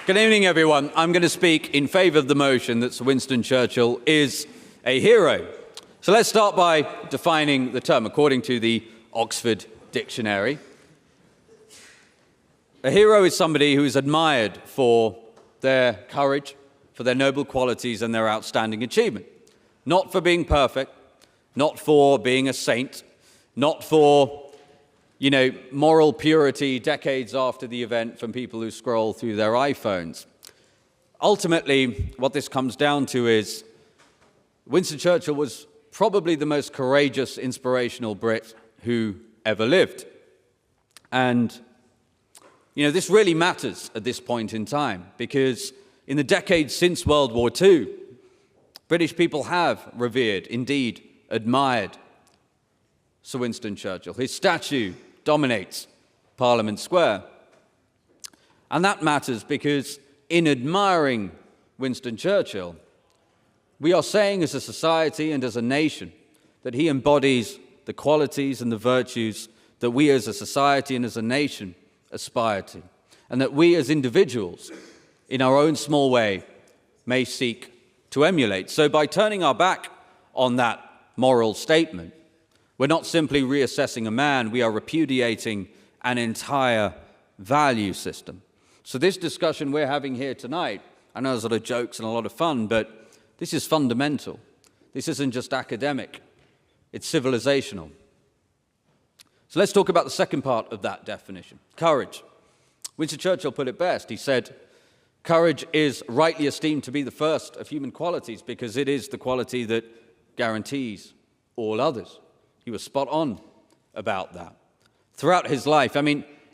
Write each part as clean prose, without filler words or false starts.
Good evening, everyone. I'm going to speak in favour of the motion that Sir Winston Churchill is a hero. So let's start by defining the term. According to the Oxford Dictionary, a hero is somebody who is admired for their courage, for their noble qualities and their outstanding achievement. Not for being perfect, not for being a saint, not for moral purity decades after the event from people who scroll through their iPhones. Ultimately, what this comes down to is Winston Churchill was probably the most courageous, inspirational Brit who ever lived. And, this really matters at this point in time, because in the decades since World War II, British people have revered, indeed admired, Sir Winston Churchill. His statue dominates Parliament Square. And that matters because in admiring Winston Churchill, we are saying as a society and as a nation that he embodies the qualities and the virtues that we as a society and as a nation aspire to, and that we as individuals, in our own small way, may seek to emulate. So by turning our back on that moral statement, we're not simply reassessing a man, we are repudiating an entire value system. So this discussion we're having here tonight, I know there's a lot of jokes and a lot of fun, but this is fundamental. This isn't just academic, it's civilizational. So let's talk about the second part of that definition, courage. Winston Churchill put it best. He said, courage is rightly esteemed to be the first of human qualities because it is the quality that guarantees all others. He was spot on about that. Throughout his life,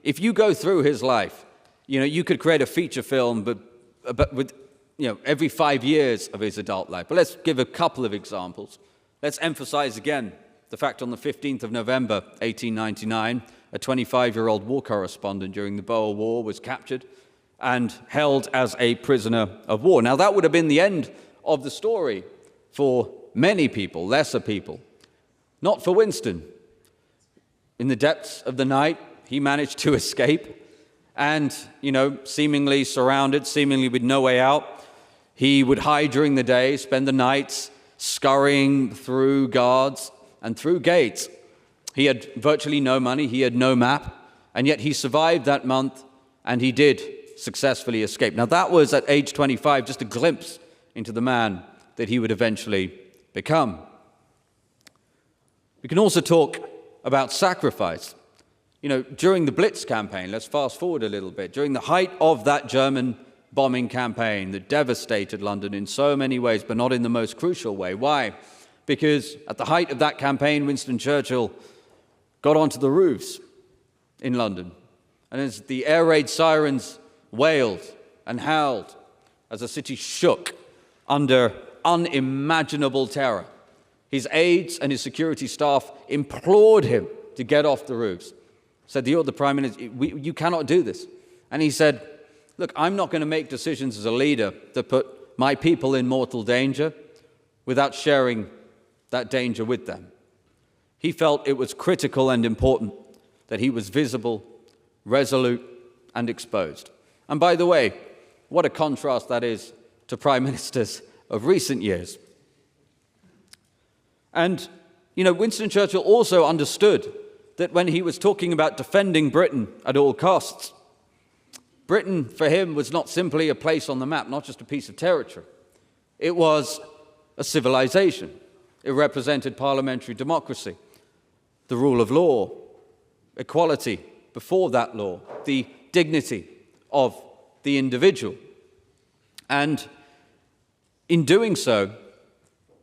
if you go through his life, you could create a feature film, but with, every 5 years of his adult life. But let's give a couple of examples. Let's emphasize again the fact on the 15th of November, 1899, a 25-year-old war correspondent during the Boer War was captured and held as a prisoner of war. Now, that would have been the end of the story for many people, lesser people. Not for Winston. In the depths of the night, he managed to escape and, seemingly surrounded, seemingly with no way out. He would hide during the day, spend the nights scurrying through guards and through gates. He had virtually no money, he had no map, and yet he survived that month and he did successfully escape. Now that was at age 25, just a glimpse into the man that he would eventually become. We can also talk about sacrifice. During the Blitz campaign, let's fast forward a little bit, during the height of that German bombing campaign that devastated London in so many ways, but not in the most crucial way. Why? Because at the height of that campaign, Winston Churchill got onto the roofs in London. And as the air raid sirens wailed and howled, as the city shook under unimaginable terror, his aides and his security staff implored him to get off the roofs. Said, you're the Prime Minister, you cannot do this. And he said, look, I'm not going to make decisions as a leader that put my people in mortal danger without sharing that danger with them. He felt it was critical and important that he was visible, resolute, and exposed. And by the way, what a contrast that is to prime ministers of recent years. And, Winston Churchill also understood that when he was talking about defending Britain at all costs, Britain for him was not simply a place on the map, not just a piece of territory. It was a civilization. It represented parliamentary democracy, the rule of law, equality before that law, the dignity of the individual. And in doing so,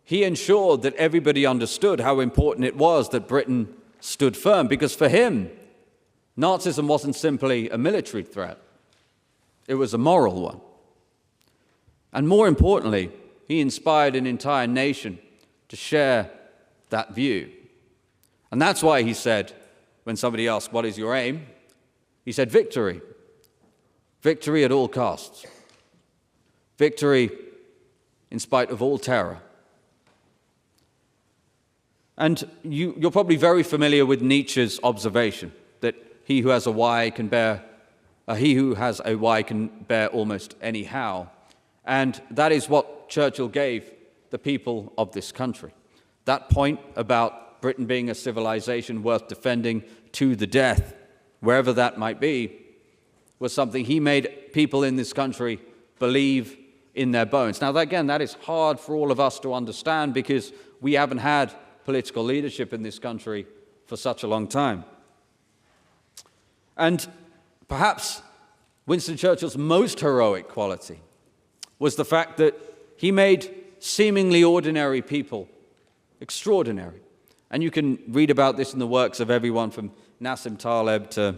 he ensured that everybody understood how important it was that Britain stood firm, because for him, Nazism wasn't simply a military threat, it was a moral one. And more importantly, he inspired an entire nation to share that view. And that's why he said, when somebody asked, what is your aim? He said, victory. Victory at all costs. Victory in spite of all terror. And you're probably very familiar with Nietzsche's observation that he who has a why can bear He who has a why can bear almost any how. And that is what Churchill gave the people of this country. That point about Britain being a civilization worth defending to the death, wherever that might be, was something he made people in this country believe in their bones. Now, again, that is hard for all of us to understand because we haven't had political leadership in this country for such a long time. And perhaps Winston Churchill's most heroic quality was the fact that he made seemingly ordinary people extraordinary. And you can read about this in the works of everyone from Nassim Taleb to,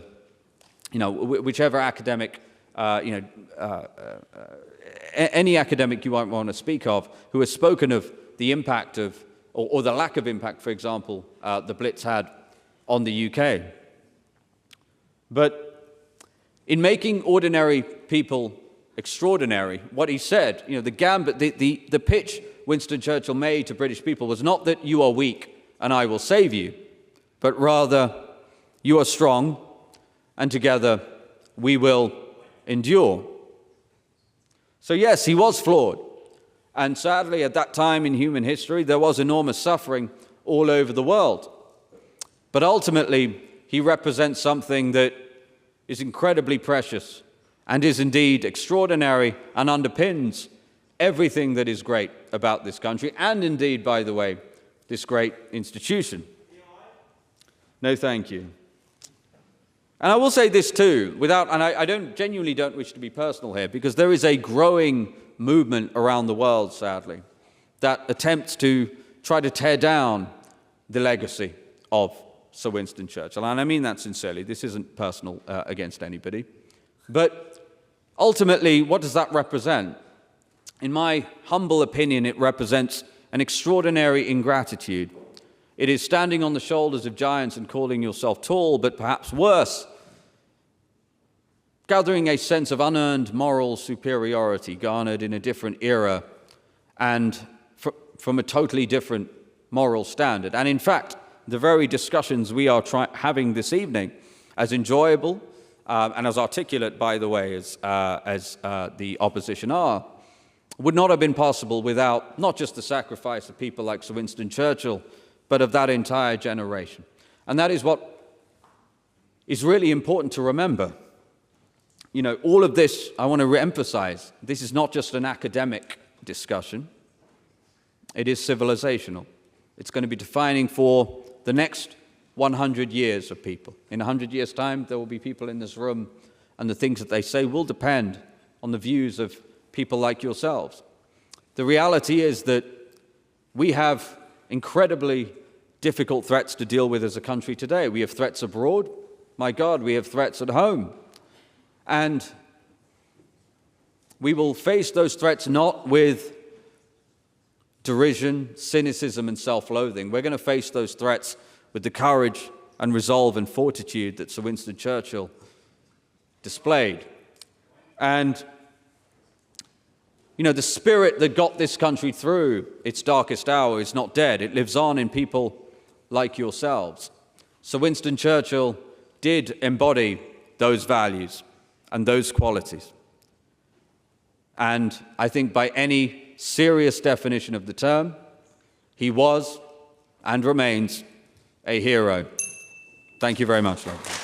whichever academic, any academic you might want to speak of, who has spoken of the impact of, or the lack of impact, for example, the Blitz had on the UK. But in making ordinary people extraordinary, what he said, the gambit, the pitch Winston Churchill made to British people was not that you are weak and I will save you, but rather you are strong and together we will endure. So yes, he was flawed. And sadly, at that time in human history, there was enormous suffering all over the world. But ultimately, he represents something that is incredibly precious and is indeed extraordinary and underpins everything that is great about this country and indeed, by the way, this great institution. No, thank you. And I will say this too, I genuinely don't wish to be personal here, because there is a growing movement around the world, sadly, that attempts to try to tear down the legacy of Sir Winston Churchill. And I mean that sincerely. This isn't personal against anybody. But ultimately, what does that represent? In my humble opinion, it represents an extraordinary ingratitude. It is standing on the shoulders of giants and calling yourself tall, but perhaps worse, gathering a sense of unearned moral superiority garnered in a different era and from a totally different moral standard. And in fact, the very discussions we are having this evening, as enjoyable and as articulate, by the way, as the opposition are, would not have been possible without not just the sacrifice of people like Sir Winston Churchill, but of that entire generation. And that is what is really important to remember. All of this, I want to re-emphasize, this is not just an academic discussion. It is civilizational. It's going to be defining for the next 100 years of people. In 100 years' time, there will be people in this room, and the things that they say will depend on the views of people like yourselves. The reality is that we have incredibly difficult threats to deal with as a country today. We have threats abroad. My God, we have threats at home. And we will face those threats not with derision, cynicism, and self-loathing. We're going to face those threats with the courage and resolve and fortitude that Sir Winston Churchill displayed. And the spirit that got this country through its darkest hour is not dead. It lives on in people like yourselves. Sir Winston Churchill did embody those values and those qualities. And I think by any serious definition of the term, he was and remains a hero. Thank you very much, ladies.